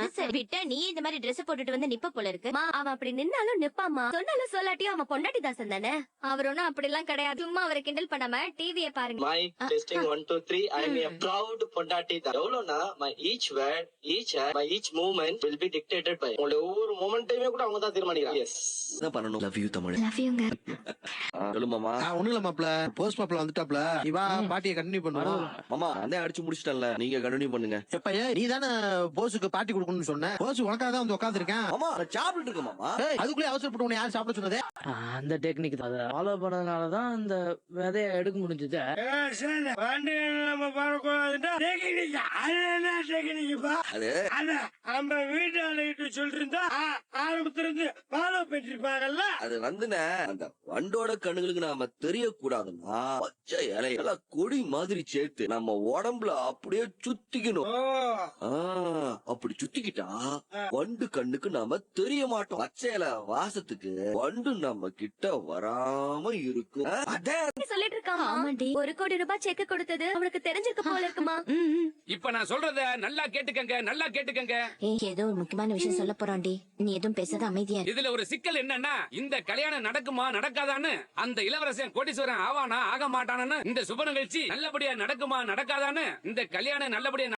அது சரி, விட்டா நீ இந்த மாதிரி Dress போட்டுட்டு வந்து நிப்ப போல இருக்கு. அவன் அப்படி நின்னாலும் நிப்பாமா, சொன்னாலும் சொல்லாட்டியும் அவன் பொண்டாட்டி தாசன் தானே. அவர் ஒண்ணும் அப்படி எல்லாம் கிடையாது. சும்மா அவரை கிண்டல் பண்ணாம டிவியை பாருங்க. My testing 1 2 3. I am a proud பொண்டாட்டி தான். எவ்வளவுனா my each word, my each movement will be dictated by. உங்களோட ஒவ்வொரு மொமெண்ட்டையுமே கூட அவங்க தான் தீர்மானிக்கிறாங்க. எஸ். என்ன பண்ணணும்? Love you Tamil. லவ் யூங்க. சொல்லு மாமா. ஒண்ணும் இல்ல மாப்ள, போஸ்ட் மாப்ள வந்துட்டாப்ல. இவா பாட்டியை கண்டினியூ பண்ணுவோம். மாமா அதே அடிச்சு முடிச்சிட்டேன்ல, நீங்க கண்டினியூ பண்ணுங்க. எப்ப நீ தானே போஸுக்கு பாட்டி கொடுக்கணும்னு சொன்ன? போஸ் உனக்காக தான் வந்து உட்காந்துருக்கேன். மாமா நான் சாப்பிட்டு இருக்கேன் மாமா. அதுக்குள்ளே அவசரப்பட்டு உன்னை யார் சாப்பிட சொன்னதே? அந்த டெக்னிக் தான், அதை ஃபாலோ பண்ணதுனாலதான் இந்த விதைய எடுக்க முடிஞ்சது. நம்ம பண்ணக்கூடாதுன்னா நம்ம வீட்டாளிட்டு சொல்லிருந்தா ஆரம்பத்திலிருந்து ஃபாலோ பண்ணிருப்பாங்கல்ல. அது வந்துனே அந்த வண்டோட கண்ணுங்களுக்கு நாம தெரியக்கூடாதுன்னா பச்சை இலையெல்லாம் கொடி மாதிரி சேர்த்து நம்ம உடம்புல அப்படியே சுத்திக்கணும். அப்படி சுத்திக்கிட்டா வண்டு கண்ணுக்கு நாம தெரிய மாட்டோம். பச்சை இலை வாசத்துக்கு வண்டு நம்ம கிட்ட வராம இருக்கும். சொல்லிட்டு இருக்கான். ஆமாண்டி, 1 கோடி ரூபாய் செக் கொடுத்தது அவனுக்கு தெரிஞ்சிருக்க போல இருக்குமா. இப்ப நான் சொல்றத நல்லா கேட்டுக்கங்க, நல்லா கேட்டுக்கங்க. ஏதோ ஒரு முக்கியமான விஷயம் சொல்ல போறான்டி, நீ எதுவும் பேசாத அமைதியா. இதுல ஒரு சிக்கல் என்னன்னா, இந்த கல்யாணம் நடக்குமா நடக்காதான்னு, அந்த இளவரசன் கோடீஸ்வரன் ஆவானா ஆக மாட்டானு, இந்த சுப நிகழ்ச்சி நல்லபடியா நடக்குமா நடக்காதான்னு, இந்த கல்யாணம் நல்லபடியா